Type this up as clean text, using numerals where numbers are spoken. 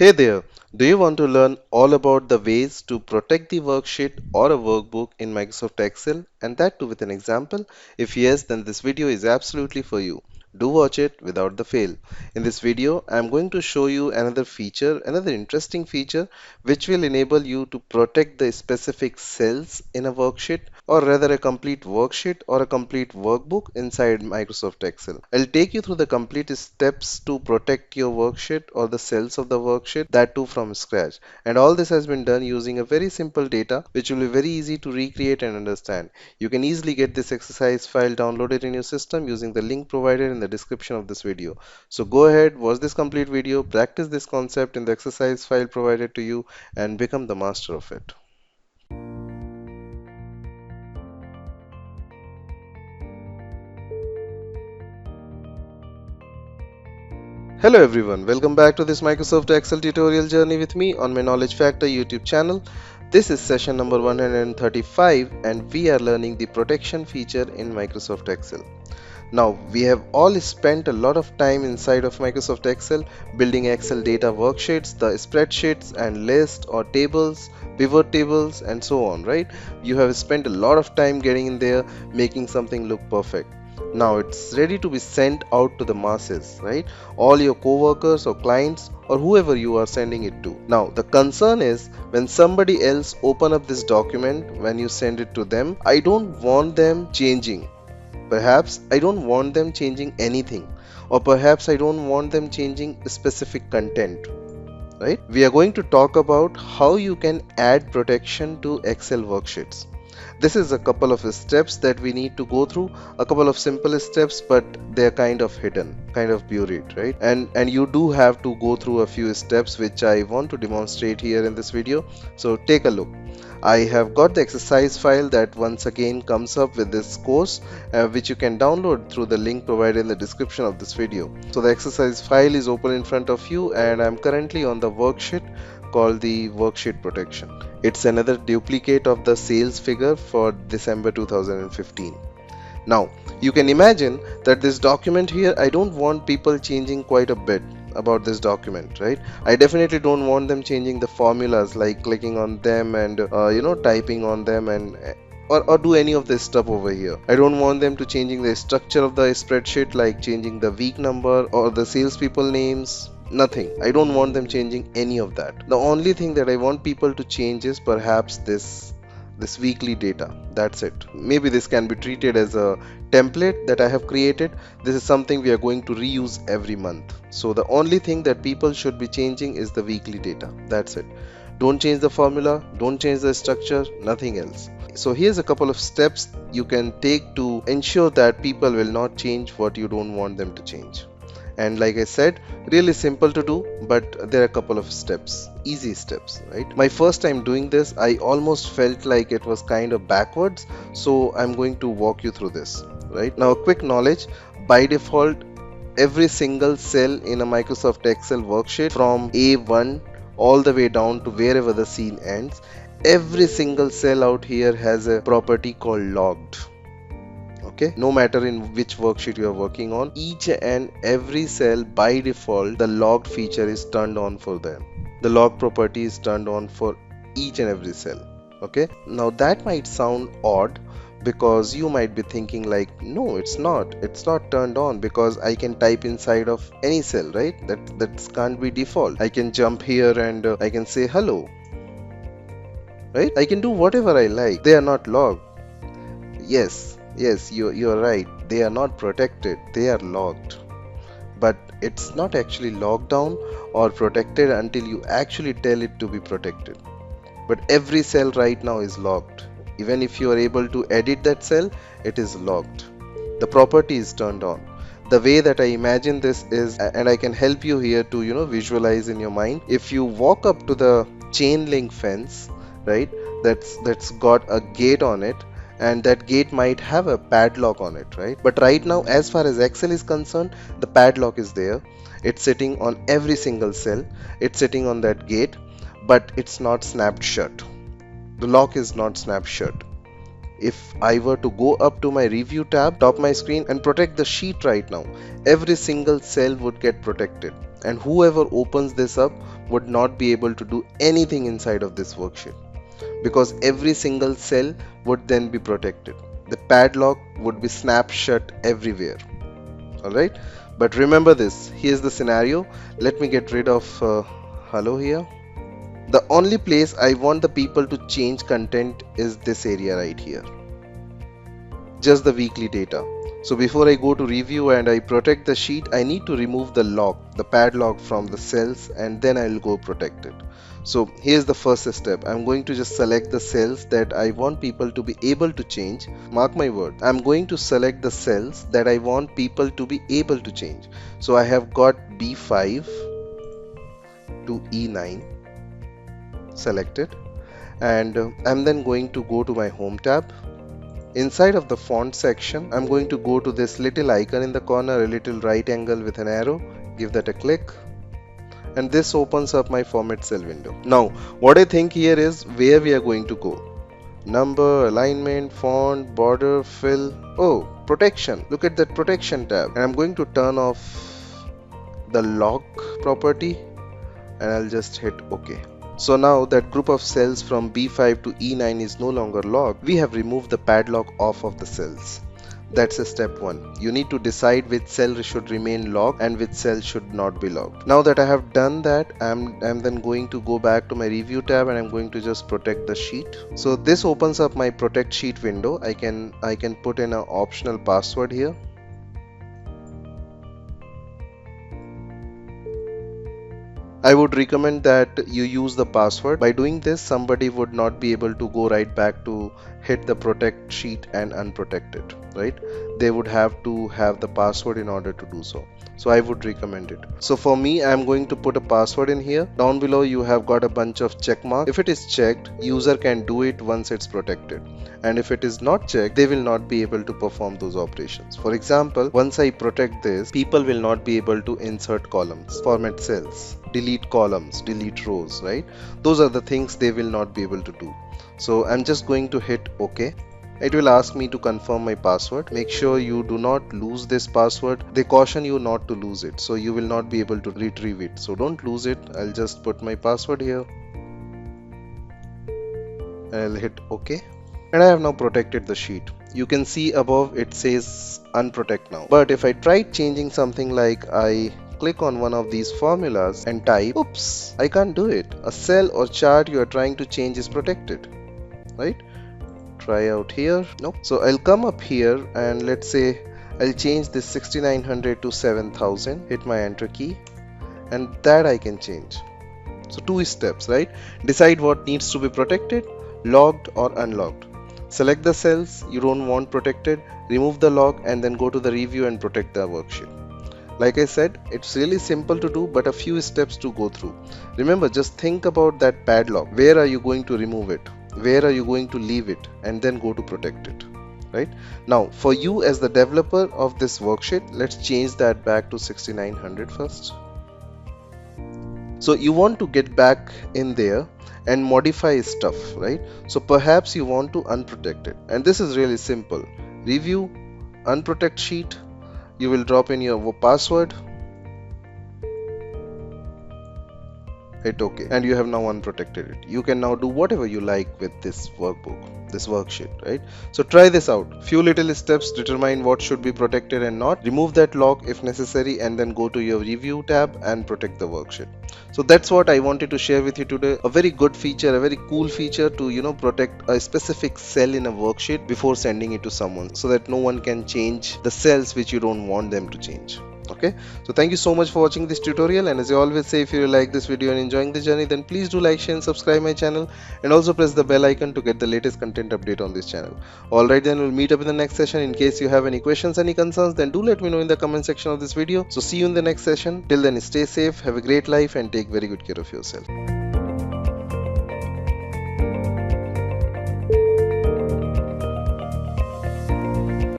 Hey there, do you want to learn all about the ways to protect the worksheet or a workbook in Microsoft Excel and that too with an example? If yes, then this video is absolutely for you. Do watch it without the fail. In this video, I am going to show you another feature, another interesting feature which will enable you to protect the specific cells in a worksheet or rather a complete worksheet or a complete workbook inside Microsoft Excel. I'll take you through the complete steps to protect your worksheet or the cells of the worksheet, that too from scratch. And all this has been done using a very simple data which will be very easy to recreate and understand. You can easily get this exercise file downloaded in your system using the link provided in the description of this video. So go ahead, watch this complete video, practice this concept in the exercise file provided to you and become the master of it. Hello everyone, welcome back to this Microsoft Excel tutorial journey with me on my Knowledge Factor YouTube channel. This is session number 135 and we are learning the protection feature in Microsoft Excel. Now, we have all spent a lot of time inside of Microsoft Excel building Excel data worksheets, the spreadsheets and lists or tables, pivot tables and so on, right? You have spent a lot of time getting in there, making something look perfect. Now it's ready to be sent out to the masses, right? All your co-workers or clients or whoever you are sending it to. Now the concern is when somebody else open up this document when you send it to them, I don't want them changing. Perhaps I don't want them changing anything, or perhaps I don't want them changing specific content, right? We are going to talk about how you can add protection to Excel worksheets. This is a couple of steps that we need to go through, a couple of simple steps, but they're kind of hidden, kind of buried, right? And you do have to go through a few steps which I want to demonstrate here in this video. So take a look. I have got the exercise file that once again comes up with this course, which you can download through the link provided in the description of this video. So the exercise file is open in front of you and I'm currently on the worksheet called the worksheet protection. It's another duplicate of the sales figure for December 2015. Now, you can imagine that this document here, I don't want people changing quite a bit about this document, right? I definitely don't want them changing the formulas like clicking on them and typing on them and or do any of this stuff over here. I don't want them to changing the structure of the spreadsheet like changing the week number or the salespeople names. Nothing. I don't want them changing any of that. The only thing that I want people to change is perhaps this weekly data. That's it. Maybe this can be treated as a template that I have created. This is something we are going to reuse every month. So the only thing that people should be changing is the weekly data. That's it. Don't change the formula, don't change the structure, nothing else. So here's a couple of steps you can take to ensure that people will not change what you don't want them to change. And like I said, really simple to do, but there are a couple of steps, easy steps, right? My first time doing this, I almost felt like it was kind of backwards. So I'm going to walk you through this, right? Now, a quick knowledge, by default, every single cell in a Microsoft Excel worksheet from A1 all the way down to wherever the scene ends, every single cell out here has a property called logged. Okay, no matter in which worksheet you are working on, each and every cell by default the logged feature is turned on for them. The log property is turned on for each and every cell. Okay, now that might sound odd because you might be thinking like, no, it's not turned on because I can type inside of any cell, right? That can't be default. I can jump here and I can say hello, right? I can do whatever I like. They are not logged. Yes, you're right. They are not protected. They are logged. But it's not actually locked down or protected until you actually tell it to be protected. But every cell right now is logged. Even if you are able to edit that cell, it is logged. The property is turned on. The way that I imagine this is, and I can help you here to visualize in your mind. If you walk up to the chain link fence, right, that's got a gate on it, and that gate might have a padlock on it, right? But right now, as far as Excel is concerned, the padlock is there. It's sitting on every single cell. It's sitting on that gate, but it's not snapped shut. The lock is not snapped shut. If I were to go up to my review tab, top my screen and protect the sheet right now, every single cell would get protected. and whoever opens this up would not be able to do anything inside of this worksheet, because every single cell would then be protected. The padlock would be snapped shut everywhere. Alright, but remember this, here's the scenario. Let me get rid of hello here. The only place I want the people to change content is this area right here, just the weekly data. So before I go to review and I protect the sheet, I need to remove the lock, the padlock from the cells, and then I'll go protect it. So here's the first step. I'm going to just select the cells that I want people to be able to change. Mark my word, I'm going to select the cells that I want people to be able to change. So I have got B5 to E9 selected, and I'm then going to go to my home tab. Inside of the font section, I'm going to go to this little icon in the corner, a little right angle with an arrow, give that a click, and this opens up my format cell window. Now what I think here is where we are going to go. Number, alignment, font, border, fill. Oh, protection. Look at that protection tab. And I'm going to turn off the lock property, and I'll just hit OK. So now that group of cells from B5 to E9 is no longer locked. We have removed the padlock off of the cells. That's a step 1. You need to decide which cell should remain locked and which cell should not be locked. Now that I have done that, I'm then going to go back to my review tab, and I'm going to just protect the sheet. So this opens up my protect sheet window. I can put in an optional password here. I would recommend that you use the password. By doing this, somebody would not be able to go right back to hit the protect sheet and unprotect it, right? They would have to have the password in order to do so. So I would recommend it. So for me, I'm going to put a password in here. Down below, you have got a bunch of check marks. If it is checked, user can do it once it's protected. And if it is not checked, they will not be able to perform those operations. For example, once I protect this, people will not be able to insert columns, format cells, delete columns, delete rows, right? Those are the things they will not be able to do. So I'm just going to hit OK. It will ask me to confirm my password. Make sure you do not lose this password. They caution you not to lose it, so you will not be able to retrieve it. So don't lose it. I'll just put my password here. I'll hit OK. And I have now protected the sheet. You can see above it says unprotect now. But if I try changing something, like I click on one of these formulas and type, oops, I can't do it. A cell or chart you are trying to change is protected, right? Try out here. Nope. So I'll come up here and let's say I'll change this 6900 to 7000. Hit my enter key, and that I can change. So 2 steps, right? Decide what needs to be protected, locked or unlocked. Select the cells you don't want protected, remove the lock, and then go to the review and protect the worksheet. Like I said, it's really simple to do, but a few steps to go through. Remember, just think about that padlock. Where are you going to remove it? Where are you going to leave it? And then go to protect it, right? Now, for you as the developer of this worksheet, let's change that back to 6900 first. So you want to get back in there and modify stuff, right? So perhaps you want to unprotect it, and this is really simple. Review, unprotect sheet, you will drop in your password, hit OK, and you have now unprotected it. You can now do whatever you like with this workbook, this worksheet, right? So try this out. Few little steps, determine what should be protected and not, remove that lock if necessary, and then go to your review tab and protect the worksheet. So that's what I wanted to share with you today. A very good feature, a very cool feature to protect a specific cell in a worksheet before sending it to someone, so that no one can change the cells which you don't want them to change. Okay, so thank you so much for watching this tutorial, and as I always say, if you like this video and enjoying the journey, then please do like, share and subscribe my channel, and also press the bell icon to get the latest content update on this channel. Alright, then we'll meet up in the next session. In case you have any questions, any concerns, then do let me know in the comment section of this video. So see you in the next session. Till then, stay safe, have a great life, and take very good care of yourself.